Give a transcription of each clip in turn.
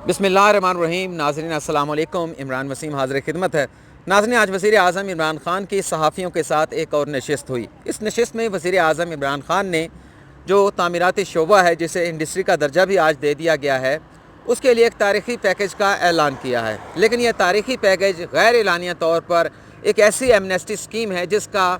बिस्मिल्लाहिर्रहमानिर्रहीम। नाज़रीन अस्सलाम वालेकुम। इमरान वसीम हाज़िर खिदमत है। नाज़रीन, आज वज़ीर आज़म इमरान ख़ान की सहाफ़ियों के साथ एक और नशस्त हुई। इस नशस्त में वज़ीर आज़म इमरान ख़ान ने जो तामीराती शोबा है, जिसे इंडस्ट्री का दर्जा भी आज दे दिया गया है, उसके लिए एक तारीख़ी पैकेज का ऐलान किया है। लेकिन यह तारीख़ी पैकेज गैर एलानिया तौर पर एक ऐसी एमनेस्टी स्कीम है जिसका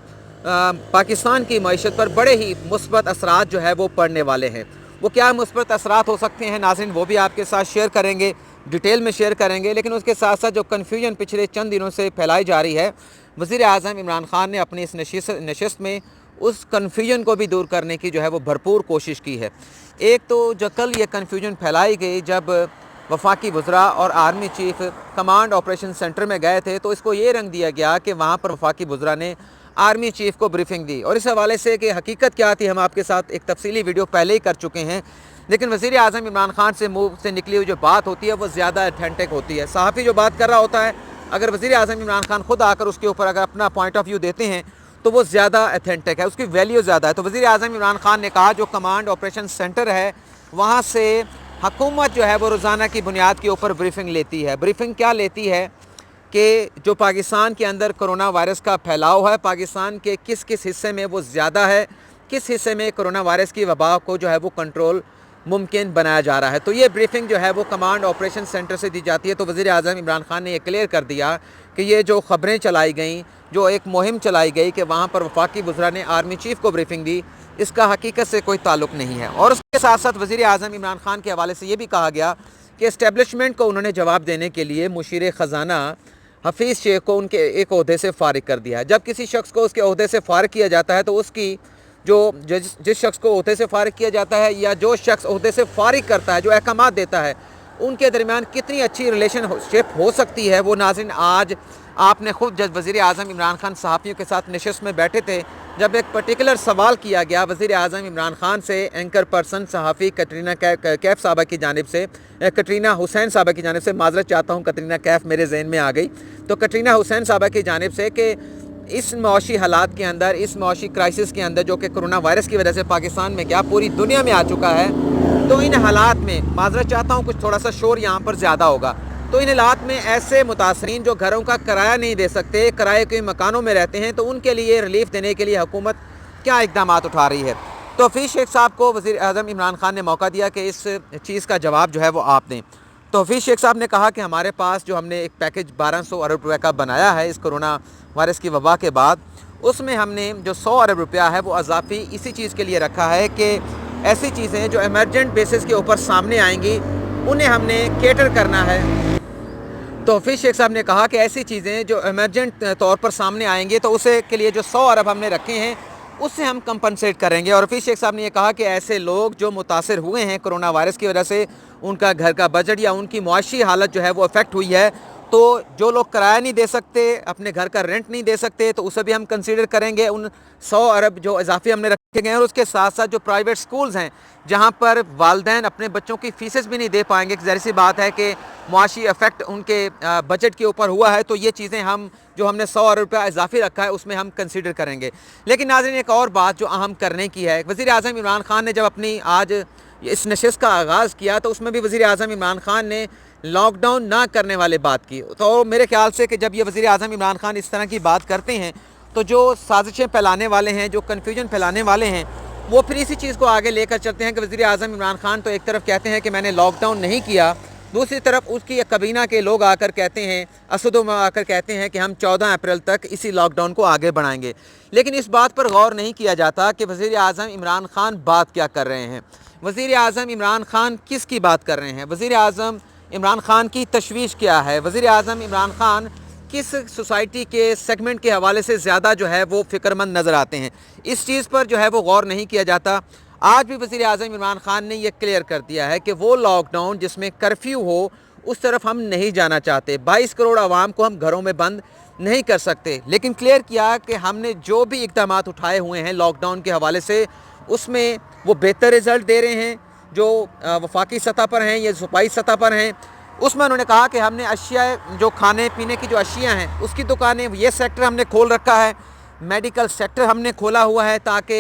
पाकिस्तान की मईशत पर बड़े ही मुस्बत असरात जो है वो पड़ने वाले हैं। वो क्या मुस्बत असरात हो सकते हैं नाज़रीन, वो भी आपके साथ शेयर करेंगे, डिटेल में शेयर करेंगे। लेकिन उसके साथ साथ जो कन्फ्यूजन पिछले चंद दिनों से फैलाई जा रही है, वज़ीर आज़म इमरान ख़ान ने अपनी इस नशस्त में उस कन्फ्यूजन को भी दूर करने की जो है वो भरपूर कोशिश की है। एक तो जो कल ये कन्फ्यूजन फैलाई गई जब वफाकी वज़रा और army chief command operation centre में गए थे, तो इसको ये रंग दिया गया कि वहाँ पर वफाकी वज़रा ने आर्मी चीफ को ब्रीफिंग दी। और इस हवाले से कि हकीकत क्या थी, हम आपके साथ एक तफसीली वीडियो पहले ही कर चुके हैं। लेकिन वज़ीर आज़म इमरान ख़ान से मुँह से निकली हुई जो बात होती है वो ज़्यादा अथेंटिक होती है। सहाफ़ी जो बात कर रहा होता है, अगर वज़ीर आज़म इमरान ख़ान खुद आकर उसके ऊपर अगर अपना पॉइंट ऑफ व्यू देते हैं तो वो ज़्यादा अथेंटिक है, उसकी वैल्यू ज़्यादा है। तो वज़ीर आज़म इमरान ख़ान ने कहा जो कमांड ऑपरेशन सेंटर है वहाँ से हुकूमत जो है वो रोज़ाना की बुनियाद के ऊपर ब्रीफिंग लेती है। ब्रीफिंग क्या लेती है कि जो पाकिस्तान के अंदर कोरोना वायरस का फैलाव है, पाकिस्तान के किस किस हिस्से में वो ज़्यादा है, किस हिस्से में कोरोना वायरस की वबा को जो है वो कंट्रोल मुमकिन बनाया जा रहा है। तो ये ब्रीफिंग जो है वो कमांड ऑपरेशन सेंटर से दी जाती है। तो वज़ीर आज़म इमरान ख़ान ने ये क्लियर कर दिया कि ये जो ख़बरें चलाई गई, जो एक मुहिम चलाई गई कि वहाँ पर वफाकी वज़रा ने आर्मी चीफ़ को ब्रीफिंग दी, इसका हकीकत से कोई ताल्लुक़ नहीं है। और उसके साथ साथ वज़ीर आज़म इमरान ख़ान के हवाले से ये भी कहा गया कि इस्टेब्लिशमेंट को उन्होंने जवाब देने के लिए मुशीर ख़जाना हफीज़ शेख को उनके एक ओहदे से फ़ारिग कर दिया है। जब किसी शख्स को उसके ओहदे से फ़ारिग किया जाता है तो उसकी जिस शख्स को ओहदे से फ़ारिग किया जाता है या जो शख्स ओहदे से फ़ारिग करता है, जो अहकामात देता है, उनके दरमियान कितनी अच्छी रिलेशनशिप हो सकती है वो नाज़रीन आज आपने खुद जब वज़ीर आज़म इमरान ख़ान सहाफ़ियों के साथ नशस्त में बैठे थे, जब एक पर्टिकुलर सवाल किया गया वज़ीर आज़म इमरान ख़ान से एंकर पर्सन सहाफ़ी कटरीना कैफ़ साहबा की जानिब से, कटरीना हुसैन साहबा की जानिब से, माज़रत चाहता हूँ कटरीना कैफ़ मेरे जहन में आ गई, तो कटरीना हुसैन साहबा की जानिब से कि इस मौशी हालात के अंदर, इस मौशी क्राइसिस के अंदर जो कि कोरोना वायरस की वजह से पाकिस्तान में क्या पूरी दुनिया में आ चुका है, तो इन हालात में माज़रत चाहता हूँ कुछ थोड़ा सा शोर यहाँ पर ज़्यादा होगा, तो इन हालात में ऐसे मुतासरीन जो घरों का किराया नहीं दे सकते, किराए के मकानों में रहते हैं, तो उनके लिए रिलीफ देने के लिए हुकूमत क्या इक़दाम उठा रही है। तो हफीज़ शेख साहब को वज़ीर आज़म इमरान ख़ान ने मौका दिया कि इस चीज़ का जवाब जो है वो आप दें। तो हफीज़ शेख साहब ने कहा कि हमारे पास जो हमने एक पैकेज 1200 अरब रुपये का बनाया है इस कोरोना वायरस की वबा के बाद, उसमें हमने जो 100 अरब रुपया है वो अजाफ़ी इसी चीज़ के लिए रखा है कि ऐसी चीज़ें जो एमरजेंट बेसिस के ऊपर सामने आएंगी उन्हें हमने केटर करना है। तो हफीज़ शेख साहब ने कहा कि ऐसी चीज़ें जो एमरजेंट तौर पर सामने आएंगे तो उसे के लिए जो 100 अरब हमने रखे हैं उससे हम कंपनसेट करेंगे। और हफीज़ शेख साहब ने यह कहा कि ऐसे लोग जो मुतासर हुए हैं कोरोना वायरस की वजह से, उनका घर का बजट या उनकी मुआशी हालत जो है वो अफेक्ट हुई है, तो जो लोग किराया नहीं दे सकते, अपने घर का रेंट नहीं दे सकते, तो उसे भी हम कंसीडर करेंगे उन 100 अरब जो इजाफी हमने रखे गए हैं। और उसके साथ साथ जो प्राइवेट स्कूल्स हैं जहाँ पर वालदैन अपने बच्चों की फ़ीसेस भी नहीं दे पाएंगे, ज़ाहिर सी बात है कि मुआशी इफ़ेक्ट उनके बजट के ऊपर हुआ है, तो ये चीज़ें हम जो हमने 100 अरब रुपया इजाफी रखा है उसमें हम कंसीडर करेंगे। लेकिन नाज़रीन एक और बात जो अहम करने की है, वज़ीर आज़म इमरान ख़ान ने जब अपनी आज इस नशस्त का आगाज़ किया तो उसमें भी वज़ीर आज़म इमरान ख़ान ने लॉकडाउन ना करने वाले बात की। तो मेरे ख्याल से कि जब ये वज़ीर आज़म इमरान ख़ान इस तरह की बात करते हैं तो जो साजिशें फैलाने वाले हैं, जो कन्फ्यूजन फैलाने वाले हैं, वो फिर इसी चीज़ को आगे लेकर चलते हैं कि वज़ीर आज़म इमरान ख़ान तो एक तरफ कहते हैं कि मैंने लॉकडाउन नहीं किया, दूसरी तरफ उसकी कबीना के लोग आकर कहते हैं, असदों में आकर कहते हैं कि हम 14 अप्रैल तक इसी लॉकडाउन को आगे बढ़ाएंगे। लेकिन इस बात पर गौर नहीं किया जाता कि वज़ीर आज़म इमरान ख़ान बात क्या कर रहे हैं, वज़ीर आज़म इमरान ख़ान किस की बात कर रहे हैं, वज़ीर आज़म इमरान ख़ान की तशवीश क्या है, वज़ीर आज़म इमरान ख़ान किस सोसाइटी के सेगमेंट के हवाले से ज़्यादा जो है वो फ़िक्रमंद नज़र आते हैं, इस चीज़ पर जो है वो गौर नहीं किया जाता। आज भी वज़ीर आज़म इमरान ख़ान ने यह क्लियर कर दिया है कि वो लॉकडाउन जिसमें कर्फ्यू हो उस तरफ हम नहीं जाना चाहते। 22 करोड़ आवाम को हम घरों में बंद नहीं कर सकते, लेकिन क्लियर किया कि हमने जो भी इक़दाम उठाए हुए हैं लॉकडाउन के हवाले से उसमें वो बेहतर रिज़ल्ट दे रहे हैं, जो वफाकी सतह पर हैं या सूबाई सतह पर हैं। उसमें उन्होंने कहा कि हमने अशिया जो खाने पीने की जो अशिया हैं उसकी दुकानें, ये सेक्टर हमने खोल रखा है, मेडिकल सेक्टर हमने खोला हुआ है ताकि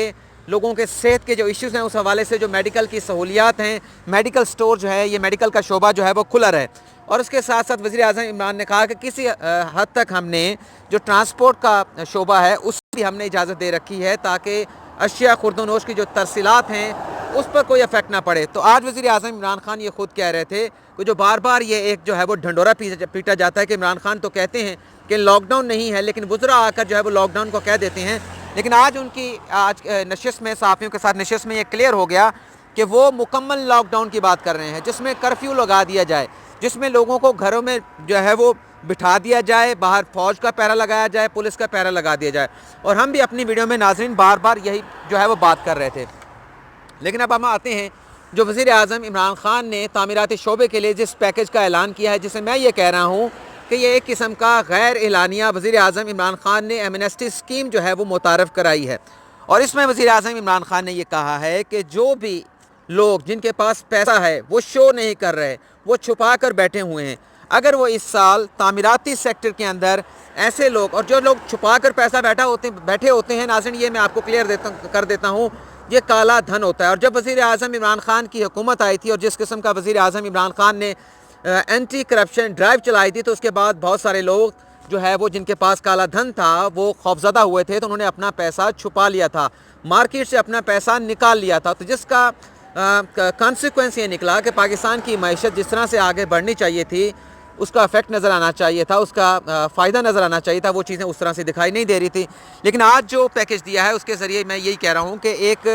लोगों के सेहत के जो इश्यूज़ हैं उस हवाले से जो मेडिकल की सहूलियात हैं, मेडिकल स्टोर जो है, ये मेडिकल का शोबा जो है वो खुला रहे। और उसके साथ साथ वज़ीर आज़म इमरान ने कहा कि किसी हद तक हमने जो ट्रांसपोर्ट का शोबा है उसकी भी हमने इजाज़त दे रखी है ताकि अशिया खुर्दनोश की जो तरसीलात हैं उस पर कोई इफेक्ट ना पड़े। तो आज वज़ीर आज़म इमरान खान ये खुद कह रहे थे कि जो बार बार ये एक जो है वो ढंडोरा पीटा जाता है कि इमरान खान तो कहते हैं कि लॉकडाउन नहीं है, लेकिन वुज़रा आकर जो है वो लॉकडाउन को कह देते हैं। लेकिन आज उनकी नशिस्त में, सहाफ़ियों के साथ नशिस्त में ये क्लियर हो गया कि वो मुकम्मल लॉकडाउन की बात कर रहे हैं, जिसमें कर्फ्यू लगा दिया जाए, जिसमें लोगों को घरों में जो है वो बिठा दिया जाए, बाहर फ़ौज का पहरा लगाया जाए, पुलिस का पहरा लगा दिया जाए। और हम भी अपनी वीडियो में नाज़रीन बार बार यही जो है वो बात कर रहे थे। लेकिन अब हम आते हैं जो वज़ीर आज़म इमरान ख़ान ने तामीराती शोबे के लिए जिस पैकेज का ऐलान किया है, जिसे मैं ये कह रहा हूँ कि ये एक किस्म का गैर एलानिया वज़ीर आज़म इमरान ख़ान ने एमनेस्टी स्कीम जो है वो मुतारफ़ कराई है। और इसमें वज़ीर आज़म इमरान ख़ान ने ये कहा है कि जो भी लोग जिनके पास पैसा है वो शो नहीं कर रहे, वो छुपा कर बैठे हुए हैं, अगर वो इस साल तामीराती सेक्टर के अंदर ऐसे लोग, और जो लोग छुपा कर पैसा बैठे होते हैं नाज़रीन, ये मैं आपको क्लियर कर देता हूँ, ये काला धन होता है। और जब वज़ीर आज़म इमरान ख़ान की हुकूमत आई थी और जिस किस्म का वज़ीर आज़म इमरान ख़ान ने एंटी करप्शन ड्राइव चलाई थी, तो उसके बाद बहुत सारे लोग जो है वो जिनके पास काला धन था वो खौफज़दा हुए थे, तो उन्होंने अपना पैसा छुपा लिया था, मार्केट से अपना पैसा निकाल लिया था। तो जिसका कॉन्सिक्वेंस ये निकला कि पाकिस्तान की मईशत जिस तरह से आगे बढ़नी चाहिए थी, उसका इफेक्ट नज़र आना चाहिए था, उसका फ़ायदा नज़र आना चाहिए था, वो चीज़ें उस तरह से दिखाई नहीं दे रही थी। लेकिन आज जो पैकेज दिया है उसके ज़रिए मैं यही कह रहा हूँ कि एक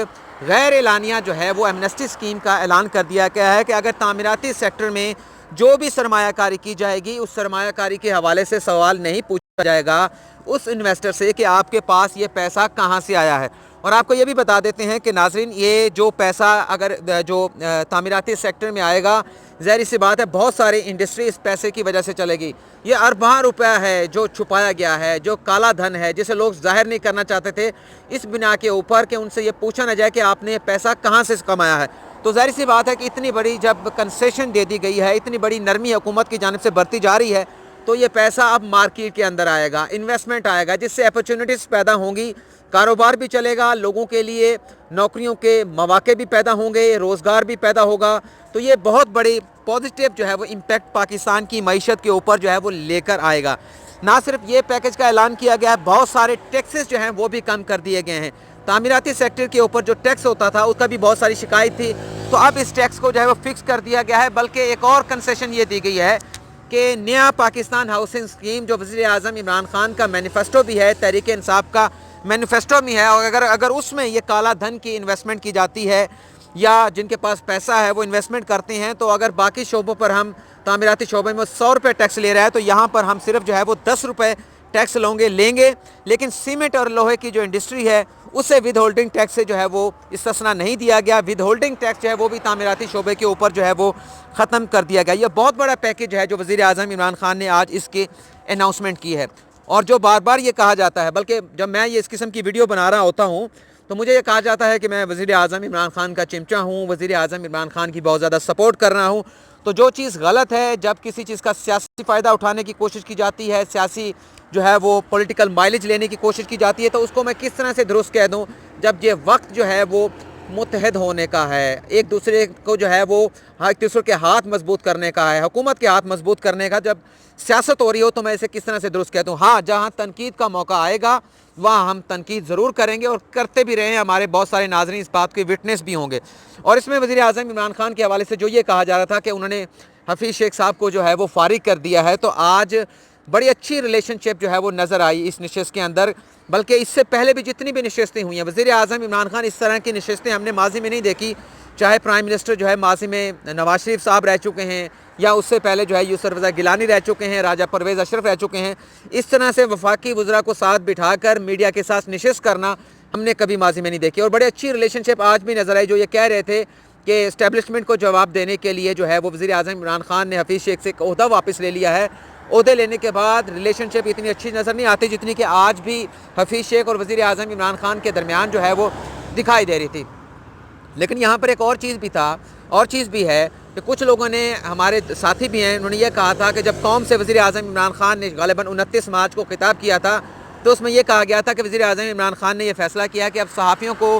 गैर एलानिया जो है वो एमनेस्टी स्कीम का ऐलान कर दिया गया है कि अगर तामीराती सेक्टर में जो भी सरमायाकारी की जाएगी, उस सरमायाकारी के हवाले से सवाल नहीं पूछा जाएगा उस इन्वेस्टर से कि आपके पास ये पैसा कहाँ से आया है। और आपको ये भी बता देते हैं कि नाज़रीन, ये जो पैसा अगर जो तामीराती सेक्टर में आएगा, ज़ाहिर सी बात है बहुत सारी इंडस्ट्री इस पैसे की वजह से चलेगी। ये अरबां रुपया है जो छुपाया गया है, जो काला धन है, जिसे लोग जाहिर नहीं करना चाहते थे इस बिना के ऊपर कि उनसे ये पूछा ना जाए कि आपने ये पैसा कहाँ से कमाया है। तो ज़ाहिर सी बात है कि इतनी बड़ी जब कंसेशन दे दी गई है, इतनी बड़ी नरमी हुकूमत की जानिब से बरती जा रही है, तो ये पैसा अब मार्केट के अंदर आएगा, इन्वेस्टमेंट आएगा, जिससे अपॉर्चुनिटीज़ पैदा होंगी, कारोबार भी चलेगा, लोगों के लिए नौकरियों के मौके भी पैदा होंगे, रोज़गार भी पैदा होगा। तो ये बहुत बड़ी पॉजिटिव जो है वो इम्पैक्ट पाकिस्तान की मईशत के ऊपर जो है वो लेकर आएगा। ना सिर्फ ये पैकेज का ऐलान किया गया है, बहुत सारे टैक्सेस जो हैं वो भी कम कर दिए गए हैं। तामीराती सेक्टर के ऊपर जो टैक्स होता था उसका भी बहुत सारी शिकायत थी, तो अब इस टैक्स को जो है वो फिक्स कर दिया गया है। बल्कि एक और कंसेशन ये दी गई है कि नया पाकिस्तान हाउसिंग स्कीम जो वज़ीर आज़म इमरान खान का मैनिफेस्टो भी है, तहरीक इंसाफ का मैनिफेस्टो भी है, और अगर उसमें ये काला धन की इन्वेस्टमेंट की जाती है या जिनके पास पैसा है वो इन्वेस्टमेंट करते हैं, तो अगर बाकी शोबों पर हम तामीराती शोबे में 100 रुपये टैक्स ले रहा है, तो यहाँ पर हम सिर्फ जो है वो 10 रुपये टैक्स लेंगे। लेकिन सीमेंट और लोहे की जो इंडस्ट्री है उसे विद होल्डिंग टैक्स से जो है वो इस्तिस्ना नहीं दिया गया। विद होल्डिंग टैक्स जो है वो भी तामीराती शोबे के ऊपर जो है वो ख़त्म कर दिया गया। यह बहुत बड़ा पैकेज है जो वज़ीर आज़म इमरान खान ने आज इसकी अनाउंसमेंट की है। और जो बार बार ये कहा जाता है, बल्कि जब मैं ये इस किस्म की वीडियो बना रहा होता हूँ तो मुझे ये कहा जाता है कि मैं वज़ीर आज़म इमरान खान का चिमचा हूँ, वज़ीर आज़म इमरान खान की बहुत ज़्यादा सपोर्ट कर रहा हूँ। तो जो चीज़ गलत है, जब किसी चीज़ का सियासी फ़ायदा उठाने की कोशिश की जाती है, सियासी जो है वो पॉलिटिकल माइलेज लेने की कोशिश की जाती है, तो उसको मैं किस तरह से दुरुस्त कह दूँ जब ये वक्त जो है वो मुत्तहद होने का है, एक दूसरे को जो है वो एक दूसरे के हाथ मजबूत करने का है, हुकूमत के हाथ मजबूत करने का जब सियासत हो रही हो, तो मैं इसे किस तरह से दुरुस्त कहता हूँ। हाँ, जहाँ तनकीद का मौका आएगा वहाँ हम तनकीद ज़रूर करेंगे और करते भी रहे हैं। हमारे बहुत सारे नाज़रीन इस बात के विटनेस भी होंगे। और इसमें वज़ीर आज़म इमरान खान के हवाले से जो ये कहा जा रहा था कि उन्होंने हफीज़ शेख साहब को जो है वो फारिग कर दिया है, तो आज बड़ी अच्छी रिलेशनशिप जो है वो नज़र आई इस नशस्त के अंदर। बल्कि इससे पहले भी जितनी भी नशस्तें हुई हैं, वज़ीर आज़म इमरान खान इस तरह की नशस्तें हमने माजी में नहीं देखी। चाहे प्राइम मिनिस्टर जो है माजी में नवाज शरीफ साहब रह चुके हैं, या उससे पहले जो है यूसुफ रज़ा गिलानी रह चुके हैं, राजा परवेज़ अशरफ रह चुके हैं। इस तरह से वफाकी वज़रा को साथ बिठाकर मीडिया के साथ नशस्त करना हमने कभी माजी में नहीं देखी। और बड़ी अच्छी रिलेशनशिप आज भी नज़र आई। जो ये कह रहे थे कि इस्टेब्लिशमेंट को जवाब देने के लिए जो है वो वज़ीर आज़म इमरान खान ने हफीज़ शेख से ओहदा वापस ले लिया है, ओहदे लेने के बाद रिलेशनशिप इतनी अच्छी नज़र नहीं आती जितनी कि आज भी हफीज़ शेख और वज़ीर आज़म इमरान खान के दरमियान जो है वो दिखाई दे रही थी। लेकिन यहाँ पर एक और चीज़ भी था, और चीज़ भी है कि कुछ लोगों ने, हमारे साथी भी हैं, उन्होंने ये कहा था कि जब कौम से वज़ीर आज़म इमरान खान ने गालिबन 29 मार्च को खिताब किया था, तो उसमें यह कहा गया था कि वज़ीर आज़म इमरान खान ने यह फ़ैसला किया कि अब सहाफ़ियों को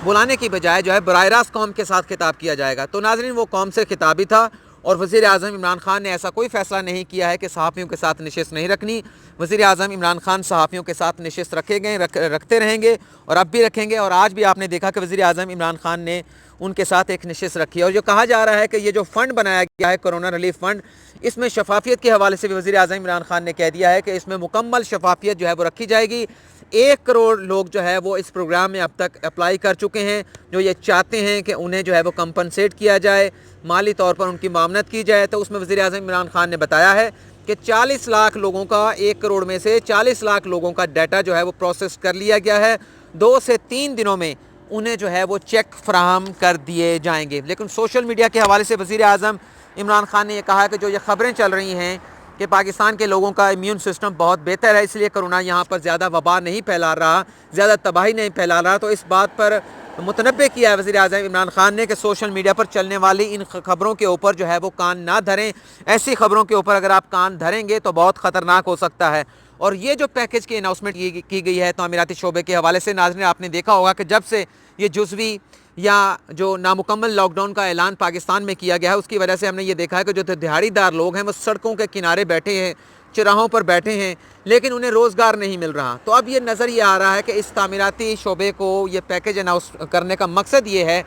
बुलाने की बजाय जो है बराह रास्त कौम के साथ खिताब किया जाएगा। तो नाज़रीन, वो कौम से खिताबी था और वज़ीर आज़म इमरान खान ने ऐसा कोई फ़ैसला नहीं किया है कि सहाफ़ियों के साथ नशिस्त नहीं रखनी। वज़ीर आज़म इमरान खान सहाफ़ियों के साथ नशिस्त रखते रहेंगे और अब भी रखेंगे। और आज भी आपने देखा कि वज़ीर आज़म इमरान खान ने उनके साथ एक नशिस्त रखी है। और जो कहा जा रहा है कि ये जो फ़ंड बनाया गया है कोरोना रिलीफ फ़ंड, इसमें शफाफियत के हवाले से भी वज़ीर आज़म इमरान खान ने कह दिया है कि इसमें मुकम्मल शफाफियत जो है वो रखी जाएगी। 1 करोड़ लोग जो है वो इस प्रोग्राम में अब तक अप्लाई कर चुके हैं, जो ये चाहते हैं कि उन्हें जो है वो कंपनसेट किया जाए, माली तौर पर उनकी मामनत की जाए। तो उसमें वज़ीर आज़म इमरान खान ने बताया है कि 40 लाख लोगों का, 1 करोड़ में से 40 लाख लोगों का डाटा जो है वो प्रोसेस कर लिया गया है। 2 से 3 दिनों में उन्हें जो है वो चेक फ्राहम कर दिए जाएंगे। लेकिन सोशल मीडिया के हवाले से वज़ीर आज़म इमरान खान ने यह कहा कि जो ये ख़बरें चल रही हैं कि पाकिस्तान के लोगों का इम्यून सिस्टम बहुत बेहतर है, इसलिए कोरोना यहाँ पर ज़्यादा वबा नहीं फैला रहा, ज़्यादा तबाही नहीं फैला रहा, तो इस बात पर मुतनब्बे किया है वज़ीर आज़म इमरान खान ने कि सोशल मीडिया पर चलने वाली इन खबरों के ऊपर जो है वो कान ना धरें। ऐसी खबरों के ऊपर अगर आप कान धरेंगे तो बहुत ख़तरनाक हो सकता है। और ये जो पैकेज की अनाउंसमेंट की गई है तामीराती शोबे के हवाले से, नाज़रीन आपने देखा होगा कि जब से ये जुज़वी या जो नामुकम्मल लॉकडाउन का ऐलान पाकिस्तान में किया गया है, उसकी वजह से हमने ये देखा है कि जो दिहाड़ीदार लोग हैं वो सड़कों के किनारे बैठे हैं, चौराहों पर बैठे हैं, लेकिन उन्हें रोज़गार नहीं मिल रहा। तो अब ये नज़र ये आ रहा है कि इस तामीराती शोबे को ये पैकेज अनाउंस करने का मकसद ये है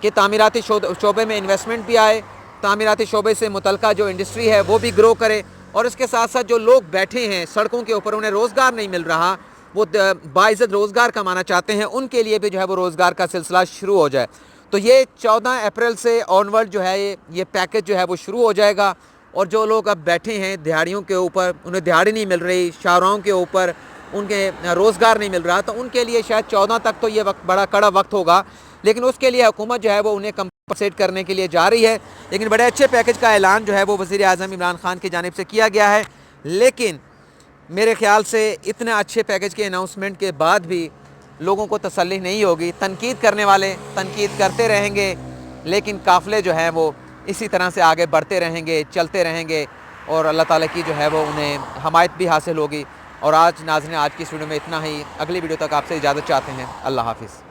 कि तामीराती शोबे में इन्वेस्टमेंट भी आए, तामीराती शोबे से मुतल्लिका जो इंडस्ट्री है वो भी ग्रो करे, और इसके साथ साथ जो लोग बैठे हैं सड़कों के ऊपर, उन्हें रोज़गार नहीं मिल रहा, वो बाइज़्ज़त रोज़गार कमाना चाहते हैं, उनके लिए भी जो है वो रोज़गार का सिलसिला शुरू हो जाए। तो ये 14 अप्रैल से ऑनवर्ड जो है ये पैकेज जो है वो शुरू हो जाएगा। और जो लोग अब बैठे हैं दिहाड़ियों के ऊपर, उन्हें दिहाड़ी नहीं मिल रही, शाहराहों के ऊपर उनके रोज़गार नहीं मिल रहा, तो उनके लिए शायद 14 तक तो ये वक्त बड़ा कड़ा वक्त होगा, लेकिन उसके लिए हुकूमत जो है वो उन्हें कंपनसेट करने के लिए जा रही है। लेकिन बड़े अच्छे पैकेज का ऐलान जो है वो वज़ीर आज़म इमरान खान की जानिब से किया गया है। लेकिन मेरे ख़्याल से इतने अच्छे पैकेज के अनाउंसमेंट के बाद भी लोगों को तसल्ली नहीं होगी। तनकीद करने वाले तनकीद करते रहेंगे, लेकिन काफ़िले जो हैं वो इसी तरह से आगे बढ़ते रहेंगे, चलते रहेंगे, और अल्लाह ताला की जो है वो उन्हें हमायत भी हासिल होगी। और आज नाज़रीन, आज की इस वीडियो में इतना ही। अगली वीडियो तक आपसे इजाज़त चाहते हैं। अल्लाह हाफ़िज़।